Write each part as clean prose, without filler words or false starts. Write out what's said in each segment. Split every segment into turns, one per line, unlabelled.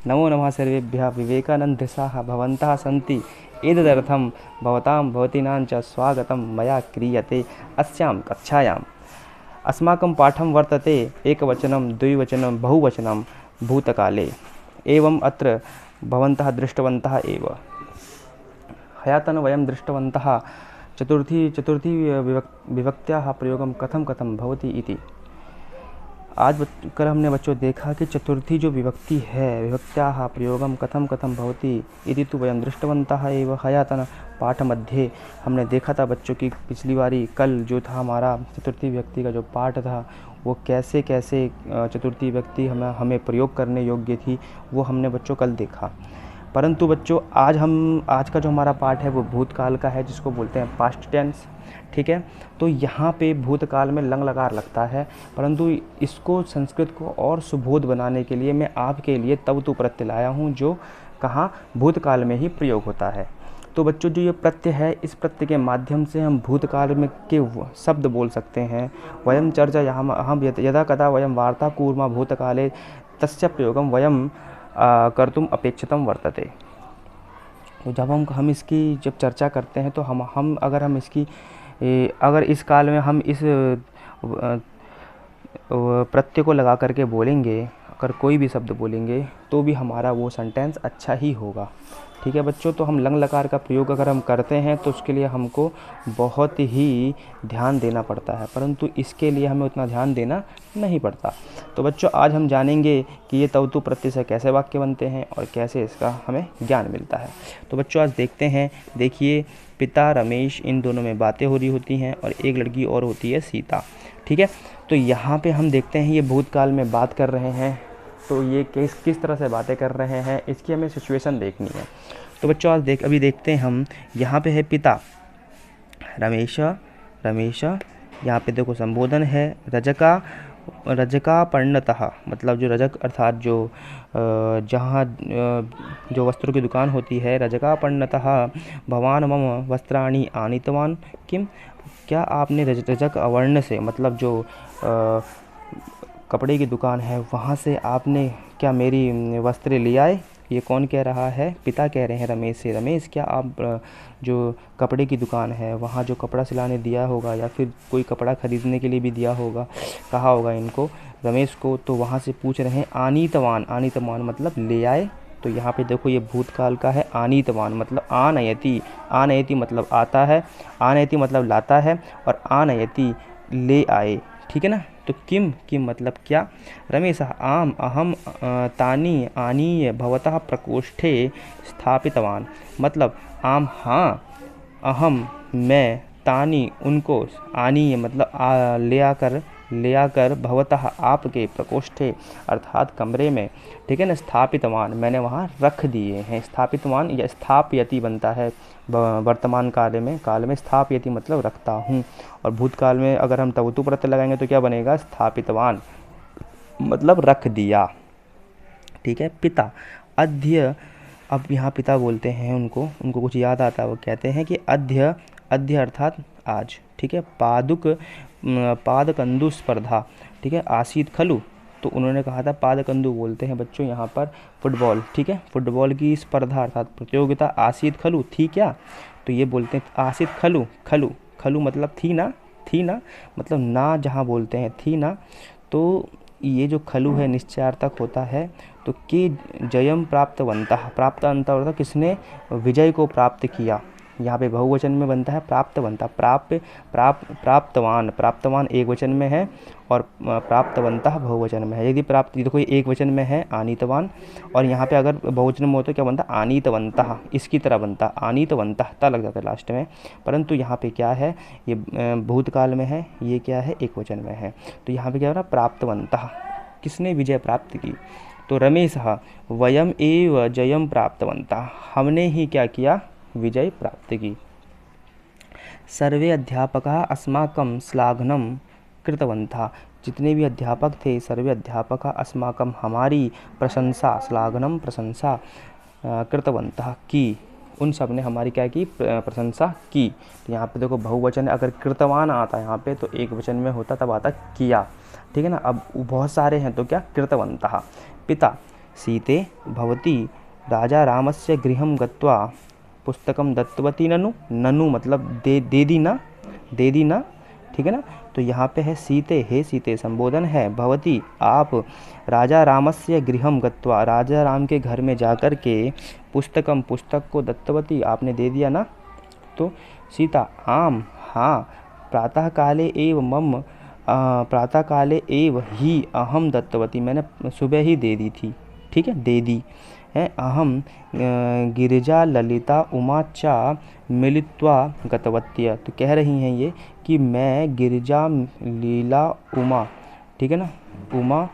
नमो नमः सर्वेभ्यः विवेकानन्ददृशाः भवन्तः सन्ति एतदर्थं भवतीनां च स्वागतं मया क्रियते अस्यां कक्षायाम्। अस्माकं पाठं वर्तते एकवचनं द्विवचनं बहुवचनं भूतकाले। एवम् अत्र भवन्तः दृष्टवन्तः एव। ह्यः वयं दृष्टवन्तः चतुर्थी विभक्त्याः प्रयोगं कथं भवति इति। आज कल हमने बच्चों देखा कि चतुर्थी जो विभक्ति है विभक्त्याः प्रयोगं कथं भवति इति तु वयं दृष्टवन्तः एव। ह्यः पाठ मध्ये हमने देखा था बच्चों की पिछली बारी कल जो था हमारा चतुर्थी विभक्ति का जो पाठ था वो कैसे चतुर्थी विभक्ति हमें प्रयोग करने योग्य थी वो हमने बच्चों कल देखा। परंतु बच्चों आज का जो हमारा पाठ है वो भूतकाल का है जिसको बोलते हैं पास्ट टेंस। ठीक है, तो यहाँ पे भूतकाल में लंग लकार लगता है, परंतु इसको संस्कृत को और सुबोध बनाने के लिए मैं आपके लिए तब तो प्रत्यय लाया हूँ जो कहाँ भूतकाल में ही प्रयोग होता है। तो बच्चों जो ये प्रत्यय है इस प्रत्यय के माध्यम से हम भूतकाल में के शब्द बोल सकते हैं। वयम चर्चा हम यदा कदा वयम वार्ता कूर्मा भूतकाले तस्य प्रयोगम वयम कर्तुम अपेक्षितम वर्तते। तो जब हम इसकी जब चर्चा करते हैं तो अगर इस काल में हम इस प्रत्यय को लगा करके बोलेंगे, अगर कोई भी शब्द बोलेंगे तो भी हमारा वो सेंटेंस अच्छा ही होगा। ठीक है बच्चों, तो हम लंग लकार का प्रयोग अगर हम करते हैं तो उसके लिए हमको बहुत ही ध्यान देना पड़ता है, परंतु इसके लिए हमें उतना ध्यान देना नहीं पड़ता। तो बच्चों आज हम जानेंगे कि ये तवतु प्रत्यय से कैसे वाक्य बनते हैं और कैसे इसका हमें ज्ञान मिलता है। तो बच्चों आज देखते हैं। देखिए, पिता रमेश, इन दोनों में बातें हो रही होती हैं और एक लड़की और होती है सीता। ठीक है, तो यहाँ पे हम देखते हैं ये भूतकाल में बात कर रहे हैं, तो ये किस तरह से बातें कर रहे हैं इसकी हमें सिचुएशन देखनी है। तो बच्चों आज अभी देखते हैं हम। यहाँ पे है पिता रमेश, यहाँ पे देखो संबोधन है रजका पर्णतः, मतलब जो रजक अर्थात जो जहाँ जो वस्त्रों की दुकान होती है, रजका पर्णतः भवान मम वस्त्राणि आनीतवान किम, क्या आपने रजक अवर्ण से, मतलब जो कपड़े की दुकान है वहाँ से आपने क्या मेरी वस्त्र ले आए। ये कौन कह रहा है? पिता कह रहे हैं रमेश से, रमेश क्या आप जो कपड़े की दुकान है वहाँ जो कपड़ा सिलाने दिया होगा या फिर कोई कपड़ा ख़रीदने के लिए भी दिया होगा, कहा होगा इनको रमेश को, तो वहाँ से पूछ रहे हैं आनीतवान मतलब ले आए। तो यहाँ पे देखो ये भूतकाल का है। आनीतवान मतलब आनयति मतलब आता है, आनयति मतलब लाता है और आनयति ले आए। ठीक है ना। तो किम मतलब क्या। रमेश आम अहम तानी आनीय भवतः प्रकोष्ठे स्थापितवान, मतलब आम हाँ, अहम मैं, तानी उनको, आनीय मतलब ले आकर भवतः आपके प्रकोष्ठे अर्थात कमरे में, ठीक है ना, स्थापितवान मैंने वहाँ रख दिए हैं। स्थापितवान या स्थापयति बनता है वर्तमान काल में स्थापयति मतलब रखता हूँ, और भूतकाल में अगर हम तवतु प्रत्यय लगाएंगे तो क्या बनेगा? स्थापितवान मतलब रख दिया। ठीक है। पिता अद्य, अब यहाँ पिता बोलते हैं उनको कुछ याद आता है, वो कहते हैं कि अद्य अर्थात आज। ठीक है। पादकंदु स्पर्धा, ठीक है, आसीत खलु, तो उन्होंने कहा था पादकंदु बोलते हैं बच्चों यहाँ पर फुटबॉल। ठीक है, फुटबॉल की स्पर्धा अर्थात प्रतियोगिता आसीत खलु थी क्या, तो ये बोलते हैं आसीत खलु मतलब थी ना मतलब ना, जहाँ बोलते हैं थी ना, तो ये जो खलु है निश्चयार्थक होता है। तो कि जयम प्राप्तवन्तः, प्राप्तवन्तः किसने? विजय को प्राप्त किया। यहाँ पे बहुवचन में बनता है प्राप्तवन्तः, प्राप्तवान एक वचन में है और प्राप्तवन्तः बहुवचन में है। यदि प्राप्त देखो एक वचन में है आनीतवान, और यहाँ पे अगर बहुवचन में हो तो क्या बनता? आनीतवन्तः, इसकी तरह बनता आनीतवन्तः, ता लग जाता है लास्ट में। परंतु यहाँ पे क्या है, ये भूतकाल में है, ये क्या है? एक वचन में है। तो यहाँ पे क्या हो रहा? प्राप्तवन्तः, किसने विजय प्राप्त की? तो रमेश वयम एव जयम प्राप्तवन्तः, हमने ही क्या किया? विजय प्राप्त की। सर्वे अध्यापकाः अस्माकं श्लाघनं कृतवन्तः, जितने भी अध्यापक थे सर्वे अध्यापकाः अस्माकं हमारी प्रशंसा, श्लाघनं प्रशंसा कृतवन्तः की, उन सब ने हमारी क्या की? प्रशंसा की। तो यहाँ पे देखो बहुवचन, अगर कृतवान आता है यहाँ पे तो एक वचन में होता तब आता किया। ठीक है ना। अब बहुत सारे हैं तो क्या? कृतवन्तः। पिता सीते भवती राजा रामस्य गृहं गत्वा पुस्तकं दत्तवती ननु। ननु मतलब दे दी ना, दे दी ना, ठीक है ना। तो यहाँ पे है सीते, हे सीते संबोधन है, भवती आप राजा रामस्य गृहम गत्वा राजा राम के घर में जाकर के पुस्तकम पुस्तक को दत्तवती आपने दे दिया ना। तो सीता आम हाँ, प्रातः काले एव मम प्रातः काले एव ही अहम दत्तवती, मैंने सुबह ही दे दी थी, ठीक है, दे दी है। अहम गिरिजा ललिता उमा चा मिलित्वा गतवत्य, तो कह रही हैं ये कि मैं गिरिजा लीला उमा, ठीक है ना, उमा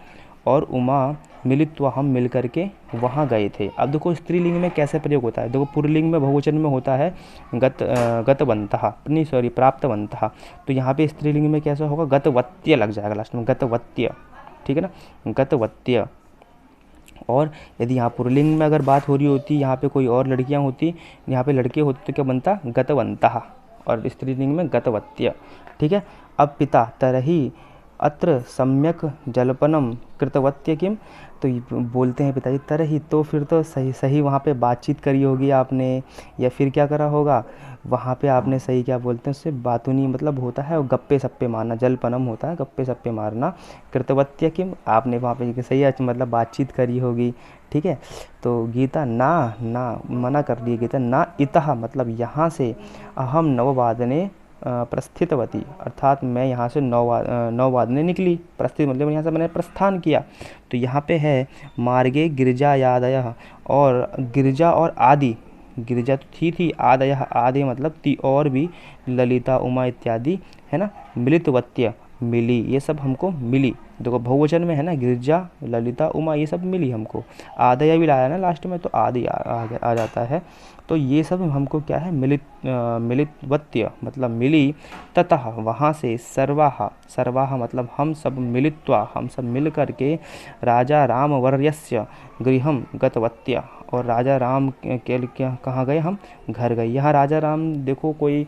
और उमा मिलित्वा हम मिल करके वहाँ गए थे। अब देखो स्त्रीलिंग में कैसे प्रयोग होता है, देखो पुल्लिंग में बहुवचन में होता है गतवन्तः, नहीं सॉरी प्राप्तवन्तः, तो यहाँ पे स्त्रीलिंग में कैसा होगा, गतवत्य लग जाएगा लास्ट में, गतवत्य, ठीक है ना, गतवत्य। और यदि यहाँ पुल्लिंग में अगर बात हो रही होती, यहाँ पे कोई और लड़कियाँ होती, यहाँ पे लड़के होते, तो क्या बनता, गतवन्तः, और स्त्रीलिंग में गतवत्य, ठीक है। अब पिता तरही अत्र सम्यक जल्पनम कृतवत्य किम, तो बोलते हैं पिताजी तरही, तो फिर तो सही सही वहाँ पे बातचीत करी होगी आपने, या फिर क्या करा होगा वहाँ पे आपने सही, क्या बोलते हैं उससे, बातूनी मतलब होता है गप्पे सप्पे मारना, जलपनम होता है गप्पे सप्पे मारना, कृतवत्य किम आपने वहाँ पे सही मतलब बातचीत करी होगी, ठीक है। तो गीता ना ना मना कर दिया, गीता ना इतः मतलब यहाँ से, अहम नववादने प्रस्थितवती, अर्थात मैं यहाँ से 9 वादने निकली, प्रस्थित मतलब यहाँ से मैंने प्रस्थान किया। तो यहाँ पे है मार्गे गिरजा यादयः, और गिरजा और आदि, गिरजा तो थी आदयः आदि मतलब थी और भी, ललिता उमा इत्यादि है ना, मिलितवत्य मिली, ये सब हमको मिली, देखो बहुवचन में है ना, गिरजा ललिता उमा ये सब मिली हमको, आदया भी लाया ना लास्ट में, तो आदि आ जाता है। तो ये सब हमको क्या है, मिलितवत्य मतलब मिली, ततः वहाँ से सर्वाहा, सर्वाहा मतलब हम सब, मिलित्वा हम सब मिल करके राजा रामवर्यस्य गृहम गतवत्य, और राजा राम के क्या कहाँ गए, हम घर गए। यहाँ राजा राम देखो कोई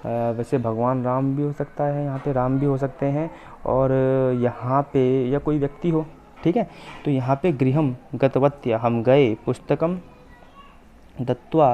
वैसे भगवान राम भी हो सकता है, यहाँ पे राम भी हो सकते हैं, और यहाँ पे या कोई व्यक्ति हो, ठीक है। तो यहाँ पे गृहम गतवत्य हम गए, पुस्तकम दत्वा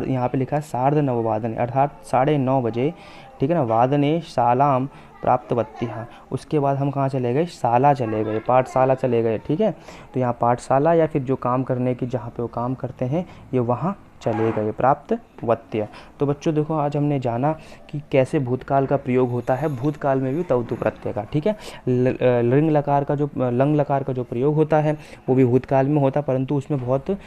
यहाँ पे लिखा है 9:30 वादने, अर्थात 9:30 बजे, ठीक है ना, वादने शालाम प्राप्तवत्या, उसके बाद हम कहाँ चले गए, शाला चले गए, पाठशाला चले गए, ठीक है। तो यहाँ पाठशाला या फिर जो काम करने की जहाँ पे वो काम करते हैं, ये वहाँ चले गए, प्राप्तवत्य। तो बच्चों देखो आज हमने जाना कि कैसे भूतकाल का प्रयोग होता है, भूतकाल में भी तौतु प्रत्यय का, ठीक है। लिंग लकार का जो लंग लकार का जो प्रयोग होता है वो भी भूतकाल में होता है, परंतु उसमें बहुत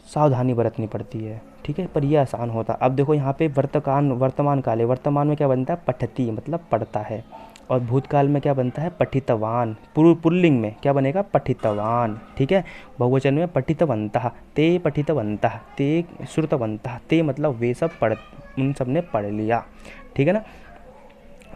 सावधानी बरतनी पड़ती है, ठीक है, पर यह आसान होता। अब देखो यहाँ पे वर्तमान काल है, वर्तमान में क्या बनता है, पठती मतलब पढ़ता है, और भूतकाल में क्या बनता है, पठितवान, पुल्लिंग में क्या बनेगा, पठितवान, ठीक है। बहुवचन में पठितवन्तः, ते पठितवन्तः, ते श्रुतवन्तः, ते मतलब वे सब उन सब ने पढ़ लिया, ठीक है ना।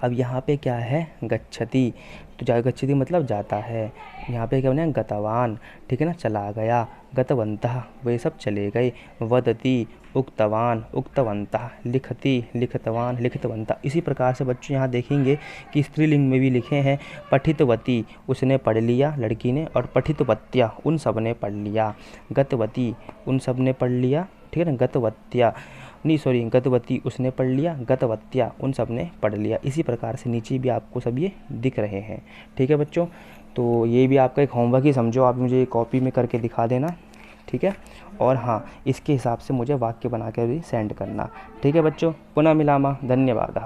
अब यहाँ पे क्या है, गच्छति, तो गच्छति मतलब जाता है, यहाँ पे क्या बना, गतवान, ठीक है ना, चला गया, गतवन्तः वे सब चले गए, वदति उक्तवान उक्तवन्तः, लिखति लिखतवान लिखतवन्तः। इसी प्रकार से बच्चों यहाँ देखेंगे कि स्त्रीलिंग में भी लिखे हैं, पठितवती उसने पढ़ लिया लड़की ने, और पठितवत्या उन सब ने पढ़ लिया, गतवती उन सब ने पढ़ लिया, ठीक है ना, गतवत्या नहीं सॉरी गतवती उसने पढ़ लिया, गतवत्या उन सब ने पढ़ लिया। इसी प्रकार से नीचे भी आपको सब ये दिख रहे हैं, ठीक है बच्चों। तो ये भी आपका एक होमवर्क ही समझो, आप मुझे कॉपी में करके दिखा देना, ठीक है। और हाँ, इसके हिसाब से मुझे वाक्य बना कर भी सेंड करना, ठीक है बच्चों। पुनः मिलामा, धन्यवाद।